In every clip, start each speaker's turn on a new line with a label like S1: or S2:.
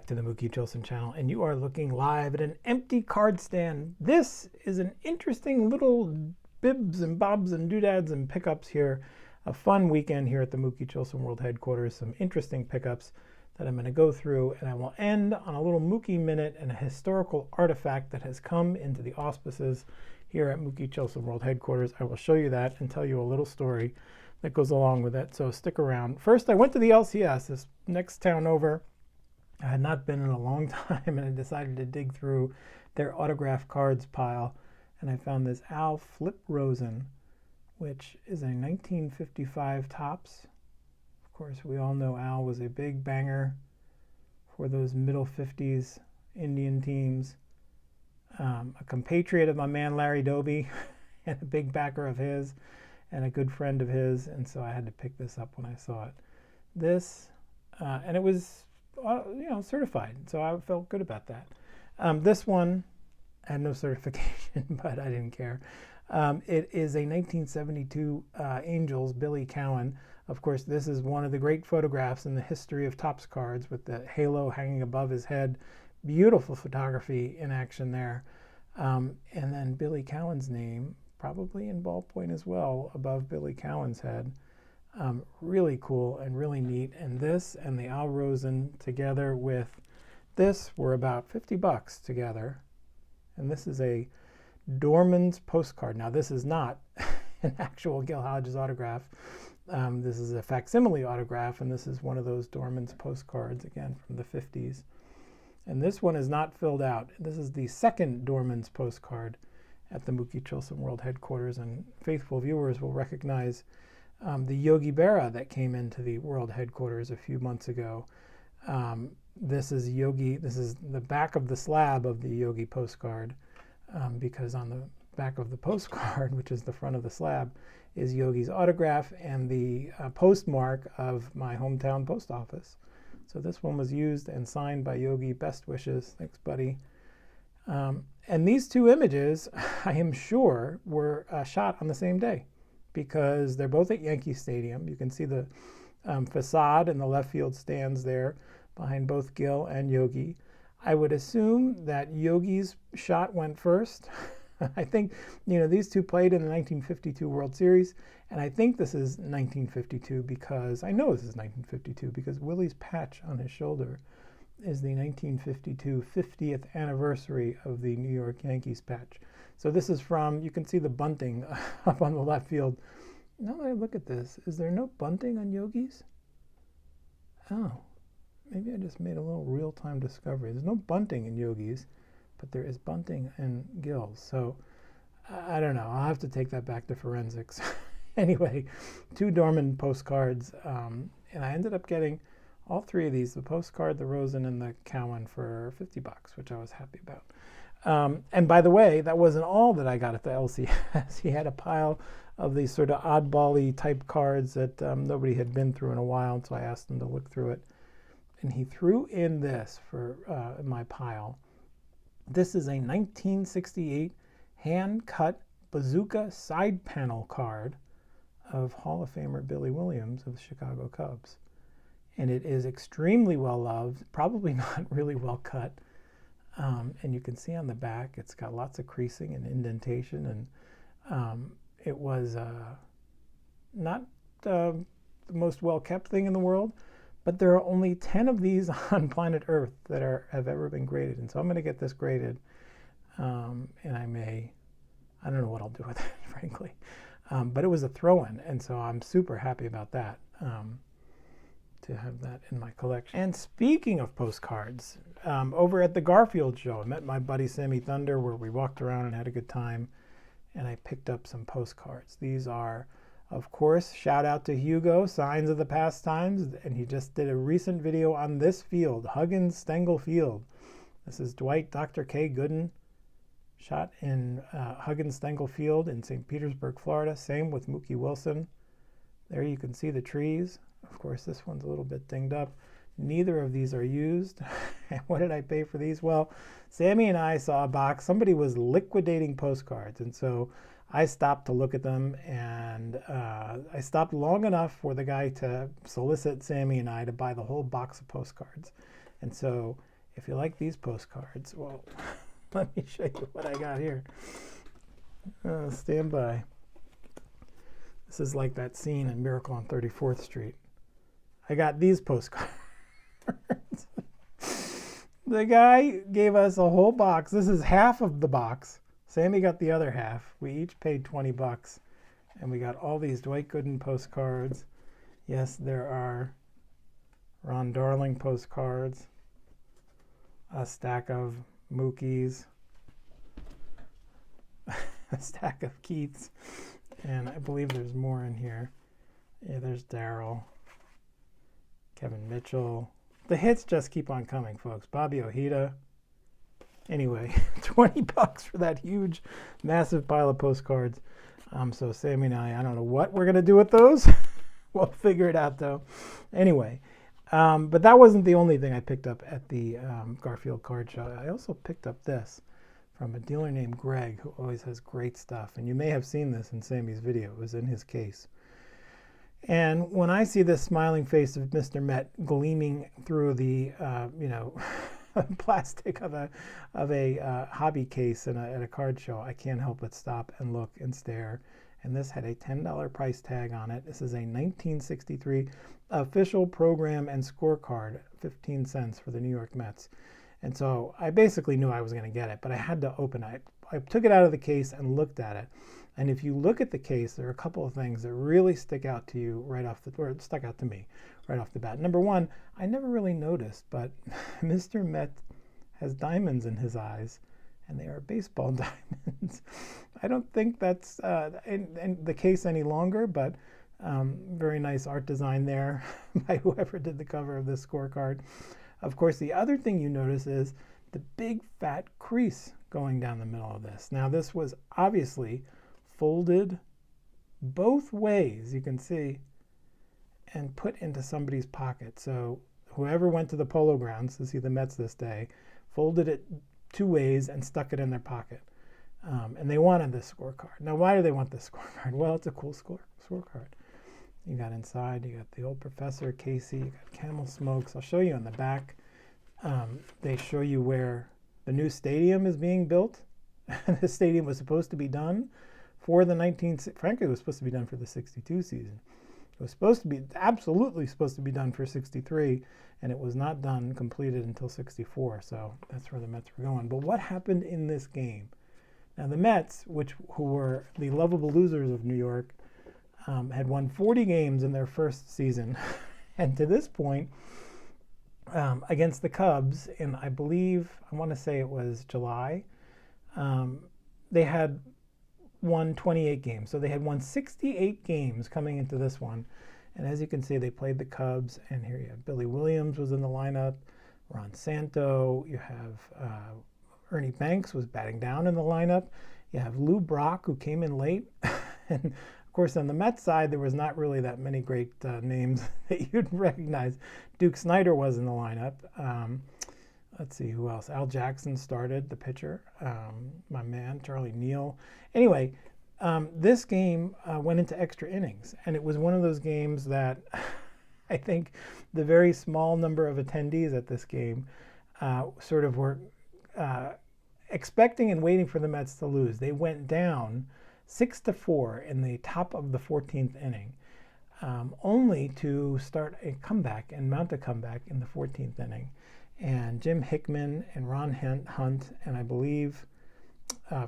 S1: back to the Mookie Chilson channel, and you are looking live at an empty card stand. This is an interesting little bibs and bobs and doodads and pickups here. A fun weekend here at the Mookie Chilson World Headquarters. Some interesting pickups that I'm going to go through, and I will end on a little Mookie Minute and a historical artifact that has come into the auspices here at Mookie Chilson World Headquarters. I will show you that and tell you a little story that goes along with it, so stick around. First, I went to the LCS, this next town over. I had not been in a long time, and I decided to dig through their autograph cards pile, and I found this Al Flip Rosen, which is a 1955 Topps. Of course, we all know Al was a big banger for those middle 50s Indian teams. A compatriot of my man Larry Doby, and a big backer of his, and a good friend of his, and so I had to pick this up when I saw it. This, and it was, certified, so I felt good about that. This one had no certification, but I didn't care. It is a 1972 Angels Billy Cowan. Of course, this is one of the great photographs in the history of Topps cards with the halo hanging above his head. Beautiful photography in action there. And then Billy Cowan's name, probably in ballpoint as well, above Billy Cowan's head. Really cool and really neat. And this and the Al Rosen together with this were about $50 together. And this is a Dorman's postcard. Now, this is not an actual Gil Hodges autograph. This is a facsimile autograph, and this is one of those Dorman's postcards, again, from the 50s. And this one is not filled out. This is the second Dorman's postcard at the Mookie Chilson World Headquarters, and faithful viewers will recognize the Yogi Berra that came into the World Headquarters a few months ago. This is Yogi. This is the back of the slab of the Yogi postcard, because on the back of the postcard, which is the front of the slab, is Yogi's autograph and the postmark of my hometown post office. So this one was used and signed by Yogi. Best wishes. Thanks, buddy. And these two images, I am sure, were shot on the same day because they're both at Yankee Stadium. You can see the facade and the left field stands there behind both Gil and Yogi. I would assume that Yogi's shot went first. I think, these two played in the 1952 World Series, and I think this is 1952 because, I know this is 1952 because Willie's patch on his shoulder is the 1952 50th anniversary of the New York Yankees patch. So this is from, you can see the bunting up on the left field. Now that I look at this, is there no bunting on Yogi's? Oh, maybe I just made a little real-time discovery. There's no bunting in Yogi's, but there is bunting in Gil's. So I don't know. I'll have to take that back to forensics. Anyway, two Dorman postcards, and I ended up getting all three of these, the postcard, the Rosen, and the Cowan for $50, which I was happy about. And by the way, that wasn't all that I got at the LCS. He had a pile of these sort of oddball-y type cards that nobody had been through in a while, so I asked him to look through it. And he threw in this for my pile. This is a 1968 hand-cut bazooka side panel card of Hall of Famer Billy Williams of the Chicago Cubs. And it is extremely well loved, probably not really well cut. And you can see on the back, it's got lots of creasing and indentation. And it was not the most well-kept thing in the world, but there are only 10 of these on planet Earth that have ever been graded. And so I'm going to get this graded. And I don't know what I'll do with it, frankly. But it was a throw-in, and so I'm super happy about that, to have that in my collection. And speaking of postcards, over at the Garfield show, I met my buddy Sammy Thunder, where we walked around and had a good time, and I picked up some postcards. These are, of course, shout out to Hugo, Signs of the Past Times, and he just did a recent video on this field, Huggins Stengel Field. This is Dwight Dr. K. Gooden, shot in Huggins Stengel Field in St. Petersburg, Florida. Same with Mookie Wilson. There you can see the trees. Of course, this one's a little bit dinged up. Neither of these are used. And what did I pay for these? Well, Sammy and I saw a box. Somebody was liquidating postcards, and so I stopped to look at them, and I stopped long enough for the guy to solicit Sammy and I to buy the whole box of postcards. And so If you like these postcards, well, let me show you what I got here. Stand by. This is like that scene in Miracle on 34th Street. I got these postcards. The guy gave us a whole box. This is half of the box. Sammy got the other half. We each paid $20. And we got all these Dwight Gooden postcards. Yes, there are Ron Darling postcards. A stack of Mookies. A stack of Keiths. And I believe there's more in here. Yeah, there's Daryl. Kevin Mitchell. The hits just keep on coming, folks. Bobby Ojeda. Anyway, $20 for that huge, massive pile of postcards. So Sammy and I don't know what we're going to do with those. We'll figure it out, though. Anyway, but that wasn't the only thing I picked up at the Garfield Card Show. I also picked up this from a dealer named Greg, who always has great stuff. And you may have seen this in Sammy's video. It was in his case. And when I see this smiling face of Mr. Met gleaming through the, plastic of a hobby case at a card show, I can't help but stop and look and stare. And this had a $10 price tag on it. This is a 1963 official program and scorecard, 15 cents for the New York Mets. And so I basically knew I was going to get it, but I had to open it. I took it out of the case and looked at it. And if you look at the case, there are a couple of things that really stick out to you or stuck out to me right off the bat. Number one, I never really noticed, but Mr. Met has diamonds in his eyes, and they are baseball diamonds. I don't think that's in the case any longer, but very nice art design there by whoever did the cover of this scorecard. Of course, the other thing you notice is the big fat crease going down the middle of this. Now, this was obviously folded both ways, you can see, and put into somebody's pocket. So whoever went to the Polo Grounds to see the Mets this day folded it two ways and stuck it in their pocket. And they wanted this scorecard. Now, why do they want this scorecard? Well, it's a cool scorecard. You got inside, you got the old Professor Casey, you got Camel Smokes. I'll show you on the back. They show you where the new stadium is being built. The stadium was supposed to be done for the frankly, it was supposed to be done for the 62 season. It was absolutely supposed to be done for 63, and it was not done, completed until 64. So that's where the Mets were going. But what happened in this game? Now the Mets, who were the lovable losers of New York, had won 40 games in their first season. And to this point, against the Cubs in, I want to say it was July, they had won 28 games. So they had won 68 games coming into this one. And as you can see, they played the Cubs. And here you have Billy Williams was in the lineup, Ron Santo. You have Ernie Banks was batting down in the lineup. You have Lou Brock, who came in late. And of course, on the Mets side, there was not really that many great names that you'd recognize. Duke Snider was in the lineup. Let's see who else. Al Jackson started, the pitcher. My man, Charlie Neal. Anyway, this game went into extra innings, and it was one of those games that I think the very small number of attendees at this game sort of were expecting and waiting for the Mets to lose. They went down 6-4 in the top of the 14th inning, only to start a comeback and mount a comeback in the 14th inning. And Jim Hickman and Ron Hunt and I believe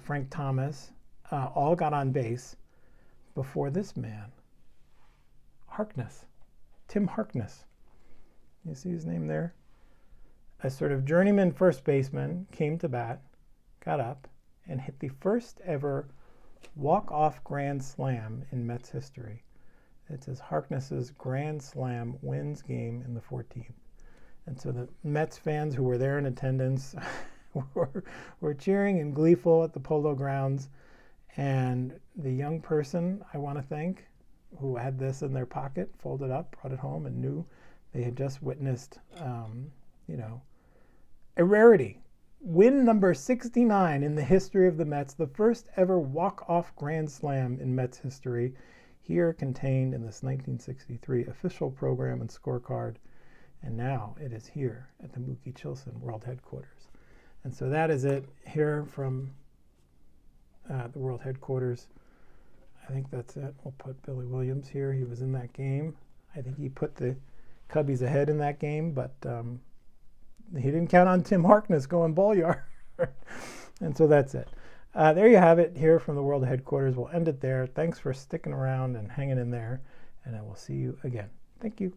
S1: Frank Thomas all got on base before this man, Tim Harkness. You see his name there? A sort of journeyman first baseman came to bat, got up, and hit the first ever walk-off grand slam in Mets history. It says Harkness's grand slam wins game in the 14th. And so the Mets fans who were there in attendance were cheering and gleeful at the Polo Grounds. And the young person, I want to thank, who had this in their pocket, folded up, brought it home, and knew they had just witnessed, a rarity. Win number 69 in the history of the Mets, the first ever walk-off grand slam in Mets history, here contained in this 1963 official program and scorecard. And now it is here at the Mookie Chilson World Headquarters. And so that is it here from the World Headquarters. I think that's it. We'll put Billy Williams here. He was in that game. I think he put the Cubbies ahead in that game, but he didn't count on Tim Harkness going ball yard. And so that's it. There you have it here from the World Headquarters. We'll end it there. Thanks for sticking around and hanging in there, and I will see you again. Thank you.